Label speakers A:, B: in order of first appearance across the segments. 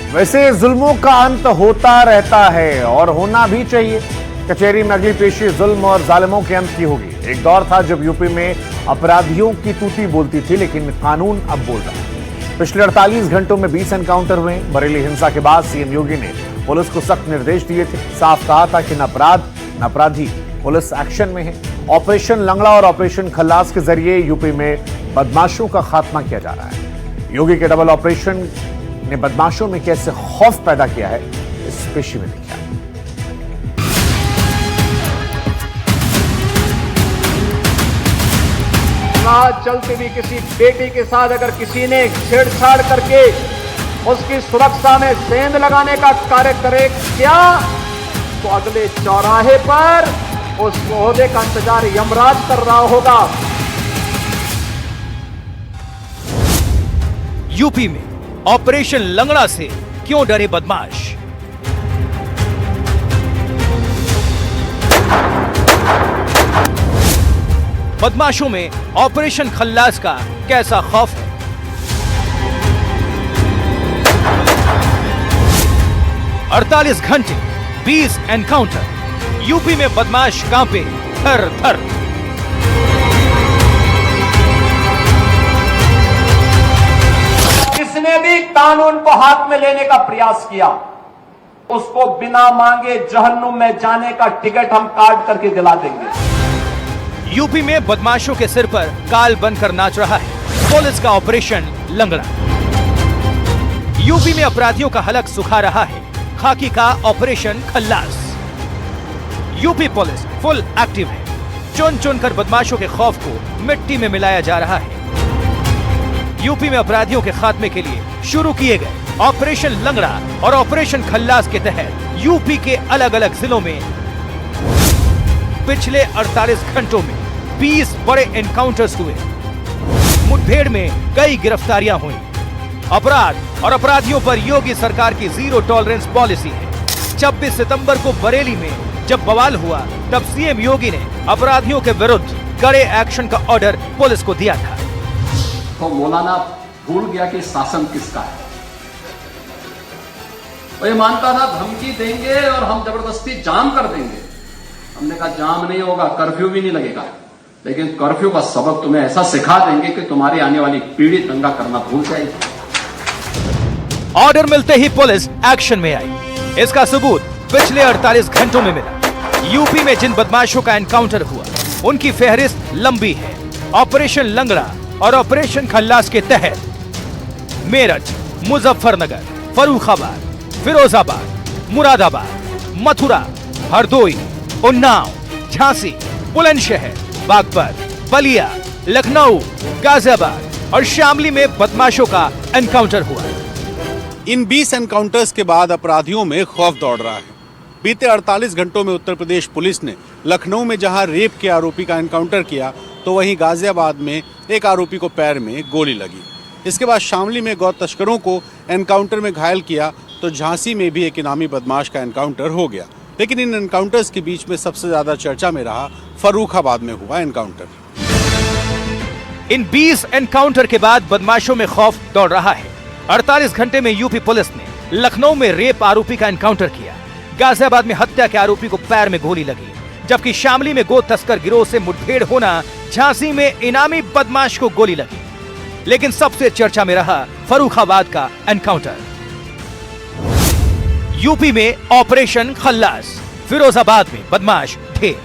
A: वैसे जुल्मों का अंत होता रहता है और होना भी चाहिए। कचहरी में अगली पेशी जुल्म और जालिमों के अंत की होगी। एक दौर था जब यूपी में अपराधियों की तूती बोलती थी, लेकिन कानून अब बोल रहा है। पिछले 48 घंटों में 20 एनकाउंटर हुए। बरेली हिंसा के बाद सीएम योगी ने पुलिस को सख्त निर्देश दिए थे। साफ कहा था कि न अपराध न अपराधी, पुलिस एक्शन में है। ऑपरेशन लंगड़ा और ऑपरेशन खल्लास के जरिए यूपी में बदमाशों का खात्मा किया जा रहा है। योगी के डबल ऑपरेशन ने बदमाशों में कैसे खौफ पैदा किया है, इस पेशी में देखिए।
B: चलते भी किसी बेटी के साथ अगर किसी ने छेड़छाड़ करके उसकी सुरक्षा में सेंध लगाने का कार्य करे क्या, तो अगले चौराहे पर उस ओहदे का इंतजार यमराज कर रहा होगा।
C: यूपी में ऑपरेशन लंगड़ा से क्यों डरे बदमाश? बदमाशों में ऑपरेशन खल्लास का कैसा खौफ है? अड़तालीस घंटे 20 एनकाउंटर, यूपी में बदमाश कांपे थर थर।
B: जिसने भी कानून को हाथ में लेने का प्रयास किया, उसको बिना मांगे जहन्नुम में जाने का टिकट हम काट करके दिला देंगे।
C: यूपी में बदमाशों के सिर पर काल बनकर नाच रहा है पुलिस का ऑपरेशन लंगड़ा। यूपी में अपराधियों का हलक सुखा रहा है खाकी का ऑपरेशन खल्लास। यूपी पुलिस फुल एक्टिव है। चुन चुनकर बदमाशों के खौफ को मिट्टी में मिलाया जा रहा है। यूपी में अपराधियों के खात्मे के लिए शुरू किए गए ऑपरेशन लंगड़ा और ऑपरेशन खल्लास के तहत यूपी के अलग अलग जिलों में पिछले 48 घंटों में 20 बड़े एनकाउंटर्स हुए। मुठभेड़ में कई गिरफ्तारियां हुई। अपराध और अपराधियों पर योगी सरकार की जीरो टॉलरेंस पॉलिसी है। 26 सितंबर को बरेली में जब बवाल हुआ, तब सीएम योगी ने अपराधियों के विरुद्ध कड़े एक्शन का ऑर्डर पुलिस को दिया था।
D: तो मौलाना भूल गया कि शासन किसका है। वो ये मानता था धमकी देंगे और हम जबरदस्ती जाम कर देंगे। हमने कहा जाम नहीं होगा, कर्फ्यू भी नहीं लगेगा, लेकिन कर्फ्यू का सबक तुम्हें ऐसा सिखा देंगे कि तुम्हारी आने वाली पीढ़ी दंगा करना भूल जाएगी।
C: ऑर्डर मिलते ही पुलिस एक्शन में आई। इसका सबूत पिछले 48 घंटों में मिला। यूपी में जिन बदमाशों का एनकाउंटर हुआ, उनकी फहरिस्त लंबी है। ऑपरेशन लंगड़ा और ऑपरेशन खल्लास के तहत मेरठ, मुजफ्फरनगर, फर्रुखाबाद, फिरोजाबाद, मुरादाबाद, मथुरा, हरदोई, उन्नाव, झांसी, बुलंदशहर, बागपत, बलिया, लखनऊ, गाजियाबाद और शामली में बदमाशों का एनकाउंटर हुआ।
E: इन 20 एनकाउंटर्स के बाद अपराधियों में खौफ दौड़ रहा है। बीते 48 घंटों में उत्तर प्रदेश पुलिस ने लखनऊ में जहां रेप के आरोपी का एनकाउंटर किया, तो वहीं गाजियाबाद में एक आरोपी को पैर में गोली लगी। इसके बाद शामली में गौ तस्करों को एनकाउंटर में घायल किया, तो झांसी में भी एक इनामी बदमाश का एनकाउंटर हो गया। लेकिन इन एनकाउंटर्स के बीच में सबसे ज्यादा चर्चा में रहा फर्रुखाबाद में हुआ एनकाउंटर।
C: इन 20 एनकाउंटर के बाद बदमाशों में खौफ दौड़ रहा है। 48 घंटे में यूपी पुलिस ने लखनऊ में रेप आरोपी का एनकाउंटर किया। गाजियाबाद में हत्या के आरोपी को पैर में गोली लगी, जबकि शामली में गो तस्कर गिरोह से मुठभेड़ होना, झांसी में इनामी बदमाश को गोली लगी। लेकिन सबसे चर्चा में रहा फर्रुखाबाद का एनकाउंटर। यूपी में ऑपरेशन खल्लास, फिरोजाबाद में बदमाश ढेर।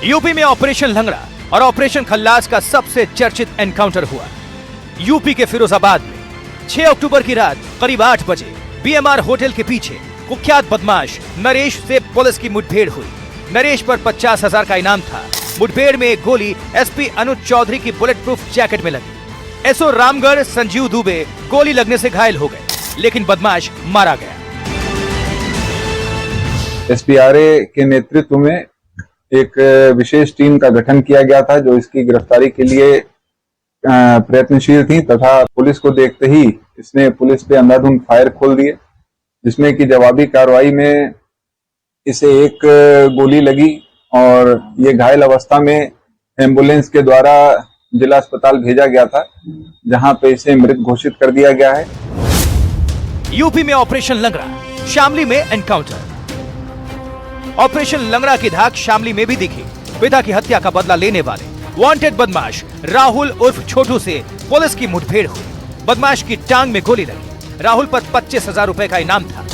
C: यूपी में ऑपरेशन लंगड़ा और ऑपरेशन खल्लास का सबसे चर्चित एनकाउंटर हुआ। यूपी के फिरोजाबाद में 6 अक्टूबर की रात करीब 8 बजे बीएमआर होटल के पीछे कुख्यात बदमाश नरेश से पुलिस की मुठभेड़ हुई। नरेश पर 50,000 का इनाम था। मुठभेड़ में एक गोली एसपी अनुज चौधरी की बुलेट प्रूफ जैकेट में लगी। एसओ रामगढ़ संजीव दुबे गोली लगने से घायल हो गए, लेकिन बदमाश मारा गया।
F: एसपीआरए के नेतृत्व में एक विशेष टीम का गठन किया गया था, जो इसकी गिरफ्तारी के लिए प्रयत्नशील थी, तथा पुलिस को देखते ही इसने पुलिस पे अंधाधुंध फायर खोल दिए, जिसमें कि जवाबी कार्रवाई में इसे एक गोली लगी और ये घायल अवस्था में एम्बुलेंस के द्वारा जिला अस्पताल भेजा गया था, जहां पे इसे मृत घोषित कर दिया गया है।
C: यूपी में ऑपरेशन लंगड़ा, शामली में एनकाउंटर। ऑपरेशन लंगड़ा की धाक शामली में भी दिखी। पिता की हत्या का बदला लेने वाले वांटेड बदमाश राहुल उर्फ छोटू से पुलिस की मुठभेड़ हुई। बदमाश की टांग में गोली लगी। राहुल पर 25,000 रुपए का इनाम था।